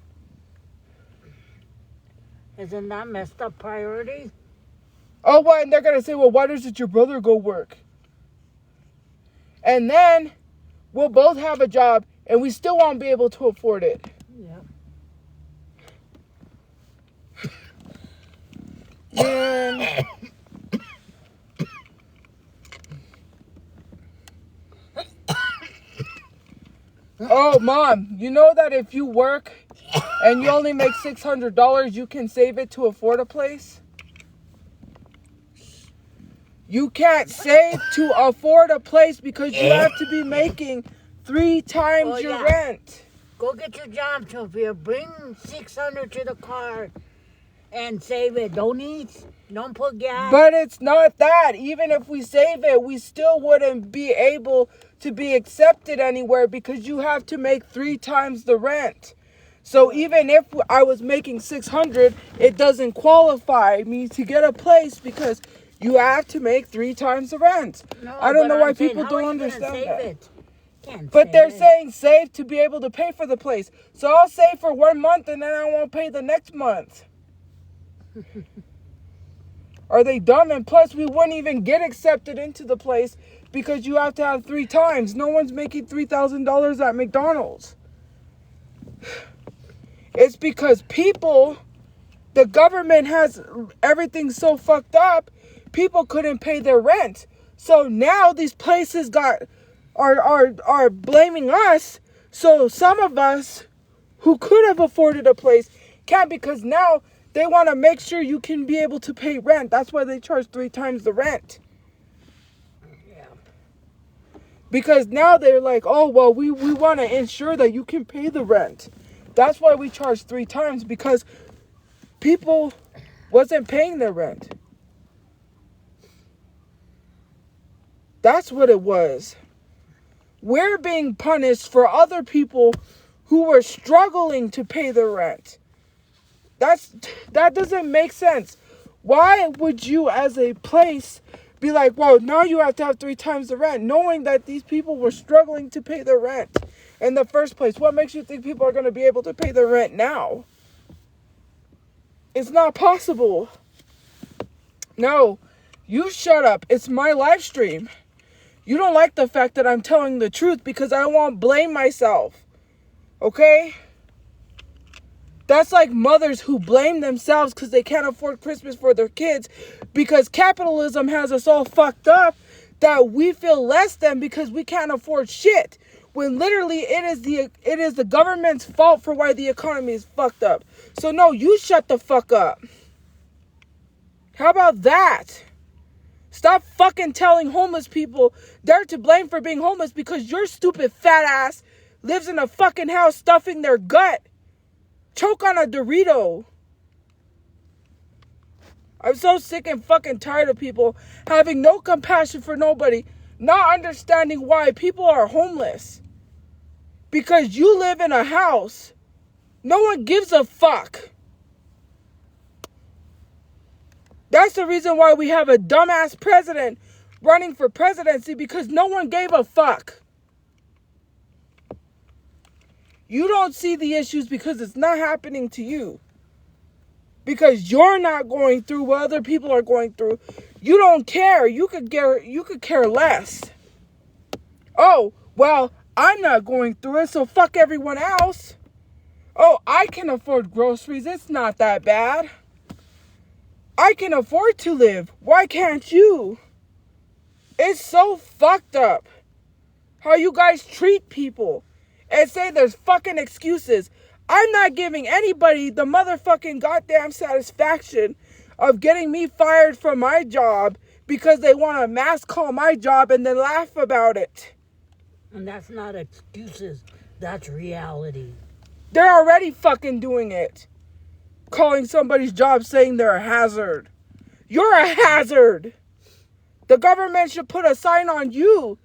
Isn't that messed up priority? Oh, what? And they're going to say, well, why doesn't your brother go work? And then we'll both have a job and we still won't be able to afford it. Yeah. Man. Oh, Mom, you know that if you work and you only make $600, you can save it to afford a place? You can't save to afford a place because you have to be making 3 times your rent. Go get your job, Tophia. Bring $600 to the car and save it. Don't eat. Don't put gas. But it's not that. Even if we save it, we still wouldn't be able to be accepted anywhere because you have to make 3 times the rent. So even if I was making $600, it doesn't qualify me to get a place because you have to make 3 times the rent. No, I don't know why saying, people don't understand that. It? But they're saying save to be able to pay for the place. So I'll save for 1 month and then I won't pay the next month. Are they dumb? And plus, we wouldn't even get accepted into the place because you have to have 3 times. No one's making $3,000 at McDonald's. It's because people, the government has everything so fucked up, people couldn't pay their rent. So now these places are blaming us. So some of us who could have afforded a place can't, because now they want to make sure you can be able to pay rent. That's why they charge 3 times the rent. Yeah. Because now they're like, oh, well, we want to ensure that you can pay the rent. That's why we charge 3 times, because people wasn't paying their rent. That's what it was. We're being punished for other people who were struggling to pay their rent. That doesn't make sense. Why would you as a place be like, well, now you have to have 3 times the rent, knowing that these people were struggling to pay their rent in the first place? What makes you think people are going to be able to pay their rent now? It's not possible. No, You shut up. It's my live stream. You don't like the fact that I'm telling the truth because I won't blame myself. Okay? That's like mothers who blame themselves because they can't afford Christmas for their kids because capitalism has us all fucked up that we feel less than because we can't afford shit. When literally it is the government's fault for why the economy is fucked up. So no, you shut the fuck up. How about that? Stop fucking telling homeless people they're to blame for being homeless because your stupid fat ass lives in a fucking house stuffing their gut. Choke on a Dorito. I'm so sick and fucking tired of people having no compassion for nobody, not understanding why people are homeless. Because you live in a house. No one gives a fuck. That's the reason why we have a dumbass president running for presidency because no one gave a fuck. You don't see the issues because it's not happening to you. Because you're not going through what other people are going through. You don't care. You could care less. Oh, well, I'm not going through it, so fuck everyone else. Oh, I can afford groceries. It's not that bad. I can afford to live. Why can't you? It's so fucked up how you guys treat people and say there's fucking excuses. I'm not giving anybody the motherfucking goddamn satisfaction of getting me fired from my job because they want to mass call my job and then laugh about it. And that's not excuses. That's reality. They're already fucking doing it. Calling somebody's job saying they're a hazard. You're a hazard. The government should put a sign on you.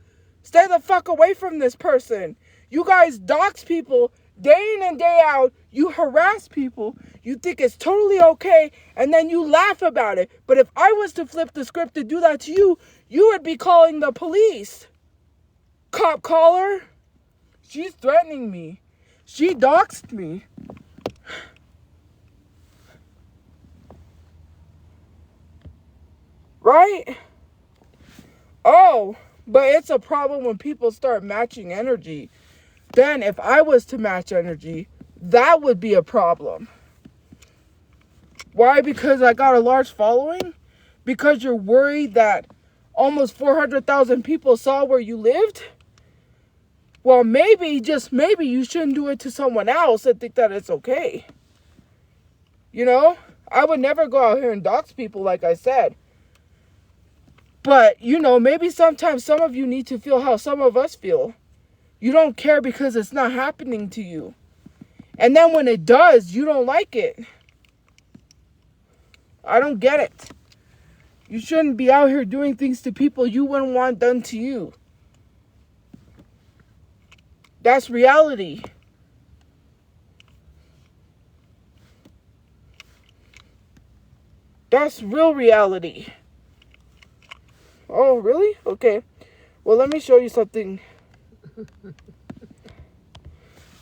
Stay the fuck away from this person. You guys dox people day in and day out. You harass people. You think it's totally okay. And then you laugh about it. But if I was to flip the script to do that to you, you would be calling the police. Cop caller. She's threatening me. She doxed me. Right? Oh, but it's a problem when people start matching energy. Then if I was to match energy, that would be a problem. Why? Because I got a large following? Because you're worried that almost 400,000 people saw where you lived? Well, maybe, just maybe, you shouldn't do it to someone else and think that it's okay. You know? I would never go out here and dox people, like I said. But, you know, maybe sometimes some of you need to feel how some of us feel. You don't care because it's not happening to you. And then when it does, you don't like it. I don't get it. You shouldn't be out here doing things to people you wouldn't want done to you. That's reality. That's real reality. Oh, really? Okay. Well, let me show you something.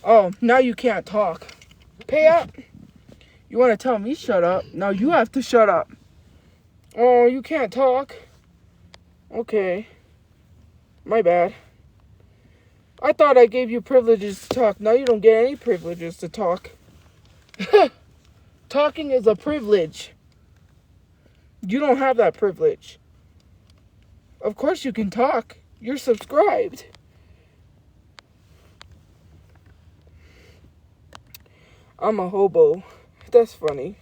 Oh, now you can't talk. Pay up. You want to tell me shut up? Now you have to shut up. Oh, you can't talk. Okay. My bad. I thought I gave you privileges to talk. Now you don't get any privileges to talk. Talking is a privilege. You don't have that privilege. Of course you can talk. You're subscribed. I'm a hobo. That's funny.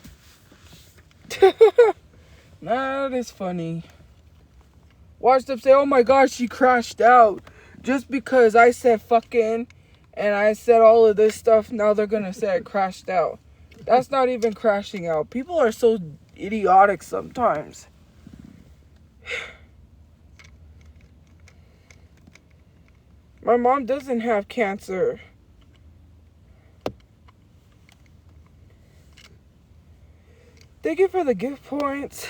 That is funny. Watch them say, oh my gosh, she crashed out. Just because I said fucking and I said all of this stuff, now they're going to say I crashed out. That's not even crashing out. People are so idiotic sometimes. My mom doesn't have cancer. Thank you for the gift points.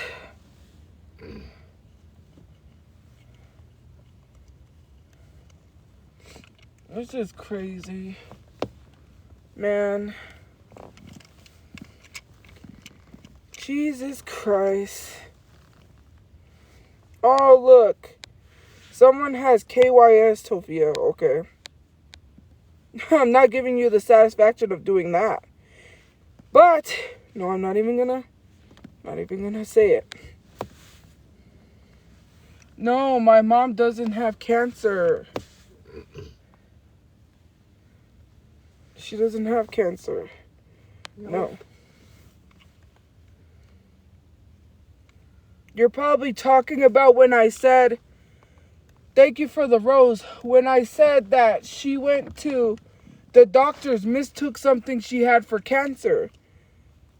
This is crazy. Man. Jesus Christ. Oh, look. Someone has KYS, Tophia. Okay. I'm not giving you the satisfaction of doing that. But, no, I'm not even gonna say it. No, my mom doesn't have cancer. She doesn't have cancer. No. You're probably talking about when I said, thank you for the rose, when I said that she went to the doctors, mistook something she had for cancer.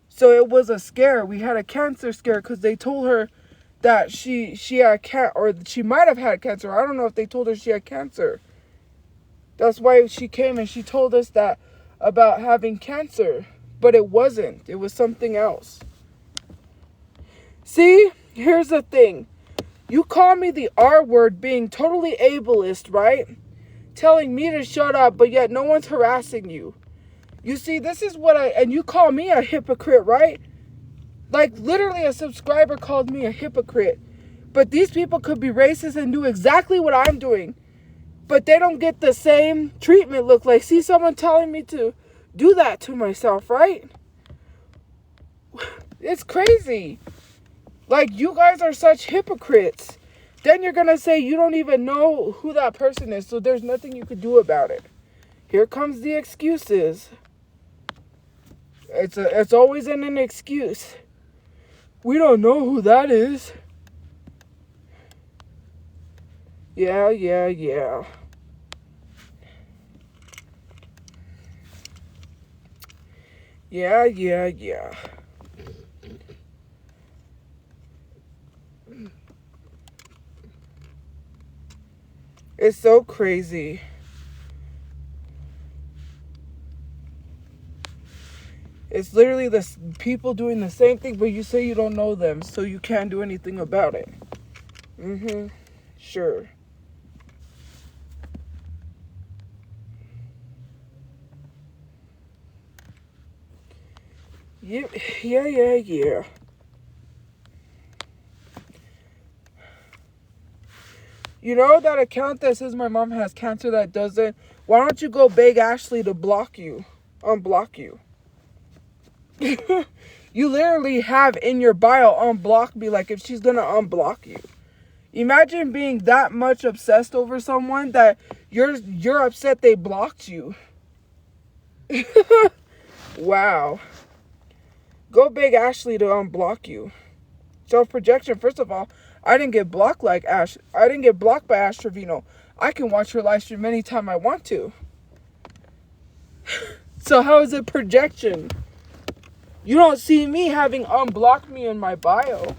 So it was a scare. We had a cancer scare because they told her that she had or she might have had cancer. I don't know if they told her she had cancer. That's why she came and she told us that about having cancer. But it wasn't. It was something else. See? Here's the thing. You call me the R word being totally ableist, right? Telling me to shut up, but yet no one's harassing you. You see, this is what and you call me a hypocrite, right? Like, literally a subscriber called me a hypocrite. But these people could be racist and do exactly what I'm doing. But they don't get the same treatment, look like. See someone telling me to do that to myself, right? It's crazy. Like, you guys are such hypocrites. Then you're going to say you don't even know who that person is, so there's nothing you could do about it. Here comes the excuses. It's always an excuse. We don't know who that is. Yeah. Yeah. It's so crazy. It's literally the people doing the same thing, but you say you don't know them, so you can't do anything about it. Sure. Yeah. You know that account that says my mom has cancer that doesn't? Why don't you go beg Ashley to block you? Unblock you. You literally have in your bio unblock me, like if she's gonna unblock you. Imagine being that much obsessed over someone that you're upset they blocked you. Wow. Go beg Ashley to unblock you. Self-projection, first of all, I didn't get blocked like Ash. I didn't get blocked by Ash Trevino. I can watch her live stream anytime I want to. So how is it projection? You don't see me having unblocked me in my bio.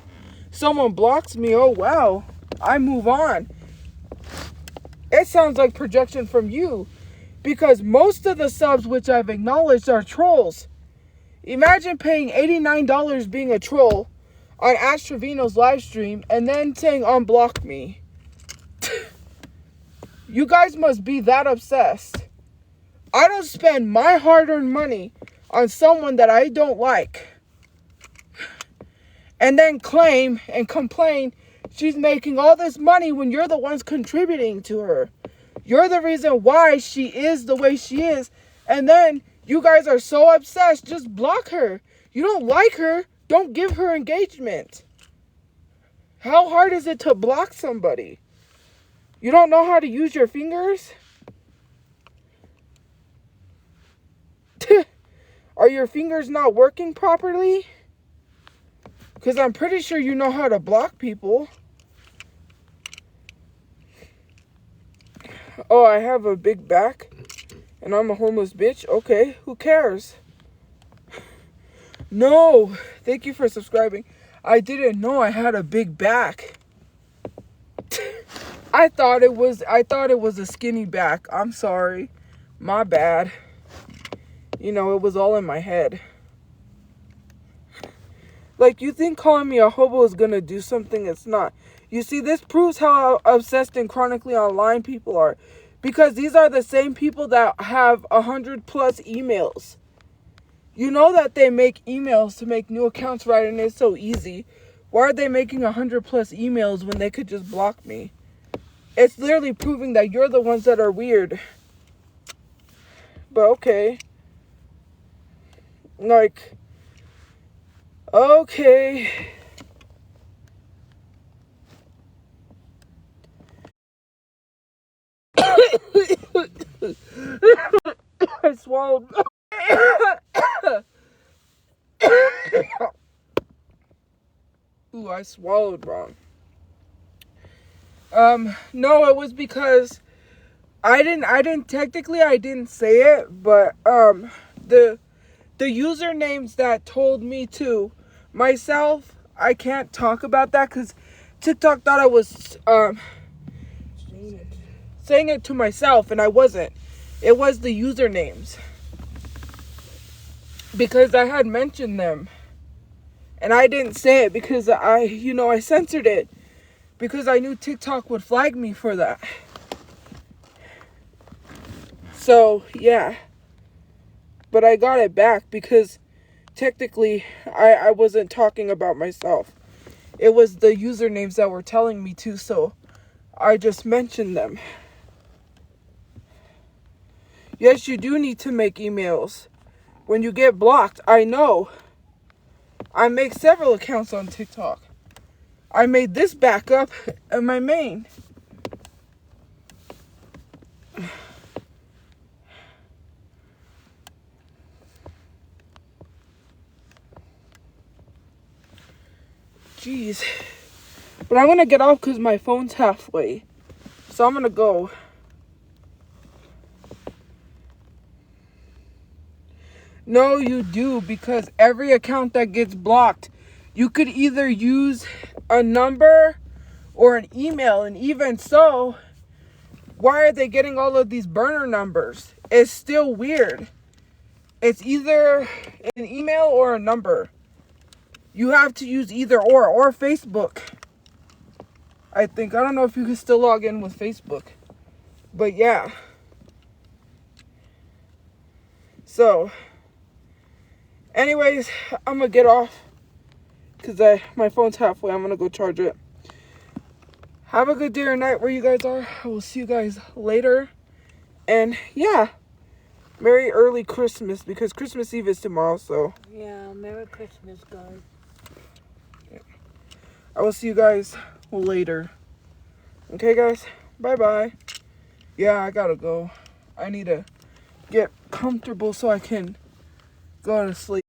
Someone blocks me, oh wow, I move on. It sounds like projection from you. Because most of the subs which I've acknowledged are trolls. Imagine paying $89 being a troll on Ash Trevino's live stream and then saying unblock me. You guys must be that obsessed. I don't spend my hard-earned money on someone that I don't like and then claim and complain she's making all this money when you're the ones contributing to her. You're the reason why she is the way she is, and then you guys are so obsessed, just block her. You don't like her, don't give her engagement. How hard is it to block somebody? You don't know how to use your fingers? Are your fingers not working properly? Because I'm pretty sure you know how to block people. Oh, I have a big back and I'm a homeless bitch. Okay, who cares? No, thank you for subscribing. I didn't know I had a big back. I thought it was a skinny back. I'm sorry. My bad. You know, it was all in my head. Like, you think calling me a hobo is gonna do something? It's not. You see, this proves how obsessed and chronically online people are. Because these are the same people that have 100+ emails. You know that they make emails to make new accounts, right? And it's so easy. Why are they making 100+ emails when they could just block me? It's literally proving that you're the ones that are weird. But okay. Like, okay. I swallowed. Ooh, I swallowed wrong. No, it was because I didn't say it, but the usernames that told me to myself, I can't talk about that because TikTok thought I was saying it to myself, and I wasn't. It was the usernames because I had mentioned them, and I didn't say it because I censored it because I knew TikTok would flag me for that. So yeah, but I got it back because technically I wasn't talking about myself. It was the usernames that were telling me to, so I just mentioned them. Yes, you do need to make emails. When you get blocked, I know. I make several accounts on TikTok. I made this backup and my main. Jeez. But I'm going to get off because my phone's halfway. So I'm going to go. No, you do, because every account that gets blocked, you could either use a number or an email. And even so, why are they getting all of these burner numbers? It's still weird. It's either an email or a number. You have to use either or Facebook. I think. I don't know if you can still log in with Facebook. But yeah. So, anyways, I'm going to get off because my phone's halfway. I'm going to go charge it. Have a good day or night where you guys are. I will see you guys later. And yeah, Merry early Christmas because Christmas Eve is tomorrow. So Yeah, Merry Christmas, guys. I will see you guys later. Okay, guys? Bye-bye. Yeah, I gotta go. I need to get comfortable so I can go to sleep.